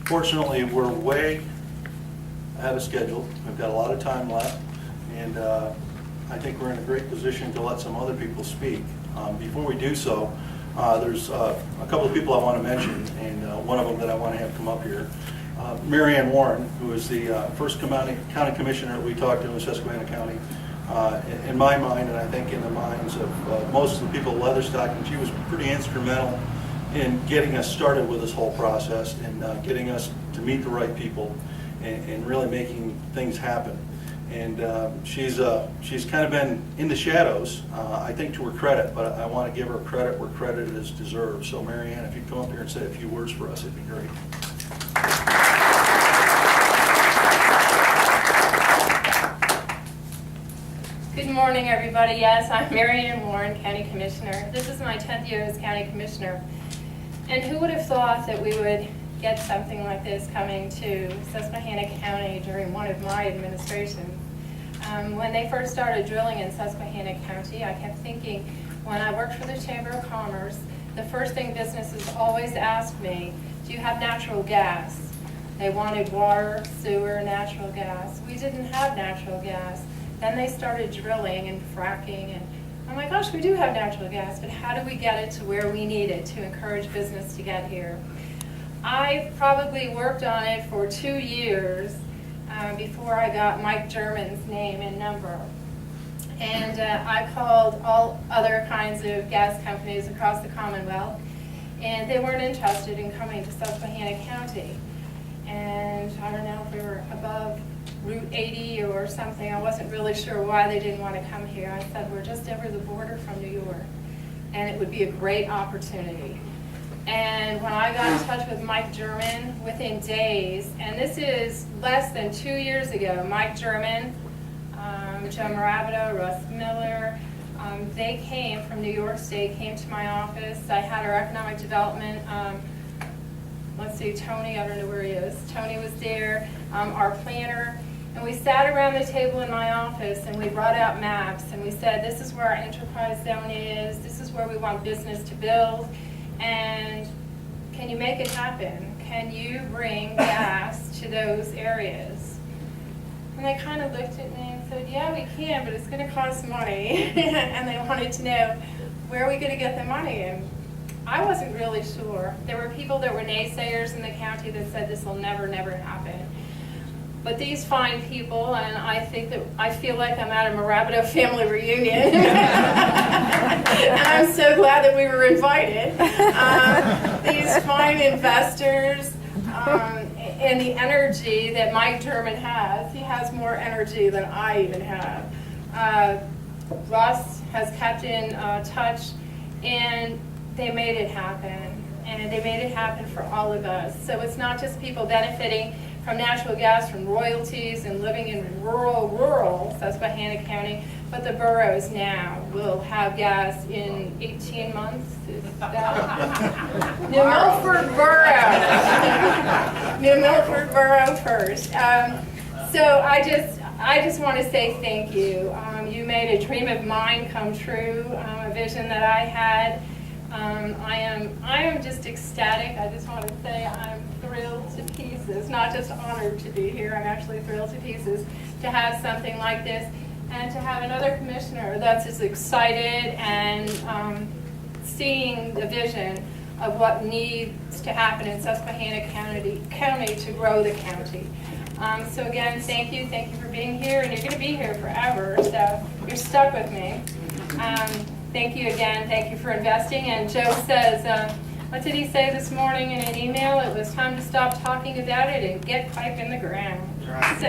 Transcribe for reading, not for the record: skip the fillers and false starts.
Fortunately, we're way ahead of schedule. We've got a lot of time left, and I think we're in a great position to let some other people speak. Before we do so, there's a couple of people I want to mention, and one of them that I want to have come up here. Mary Ann Warren, who is the first county commissioner that we talked to in Susquehanna County. In my mind, and I think in the minds of most of the people at Leatherstocking, she was pretty instrumental in getting us started with this whole process and getting us to meet the right people and really making things happen. And she's kind of been in the shadows, I think to her credit, but I want to give her credit where credit is deserved. So Mary Ann, if you'd come up here and say a few words for us, it'd be great. Good morning, everybody. Yes, I'm Mary Ann Warren, County Commissioner. This is my 10th year as County Commissioner. And who would have thought that we would get something like this coming to Susquehanna County during one of my administrations? When they first started drilling in Susquehanna County, I kept thinking, when I worked for the Chamber of Commerce, the first thing businesses always asked me, do you have natural gas? They wanted water, sewer, natural gas. We didn't have natural gas. Then they started drilling and fracking, and oh my gosh, we do have natural gas, but how do we get it to where we need it to encourage business to get here? I probably worked on it for 2 years before I got Mike German's name and number. And I called all other kinds of gas companies across the Commonwealth, and they weren't interested in coming to Susquehanna County. And I don't know if we were above Route 80 or something. I wasn't really sure why they didn't want to come here. I said, we're just over the border from New York, and it would be a great opportunity. And when I got in touch with Mike German, within days, and this is less than 2 years ago, Mike German, Joe Marabito, Russ Miller, they came from New York State, came to my office. I had our economic development, let's see, Tony, I don't know where he is. Tony was there, our planner. And we sat around the table in my office and we brought out maps and we said, this is where our enterprise zone is, this is where we want business to build, and can you make it happen? Can you bring gas to those areas? And they kind of looked at me and said, yeah, we can, but it's going to cost money. And they wanted to know, where are we going to get the money? And I wasn't really sure. There were people that were naysayers in the county that said this will never, never happen. But these fine people, and I think that I feel like I'm at a Marabito family reunion. And I'm so glad that we were invited. These fine investors and the energy that Mike German has, he has more energy than I even have. Russ has kept in touch, and they made it happen. And they made it happen for all of us. So it's not just people benefiting from natural gas, from royalties, and living in rural Susquehanna County, but the boroughs now will have gas in 18 months. Is that? New Milford Borough. New Milford Borough first. So I just want to say thank you. You made a dream of mine come true, a vision that I had. I am just ecstatic. I just want to say I'm thrilled to pieces, not just honored to be here, I'm actually thrilled to pieces to have something like this and to have another commissioner that's as excited and seeing the vision of what needs to happen in Susquehanna County to grow the county. So again, thank you for being here, and you're going to be here forever, so you're stuck with me. Thank you again. Thank you for investing. And Joe says, what did he say this morning in an email? It was time to stop talking about it and get pipe in the ground. Right. So,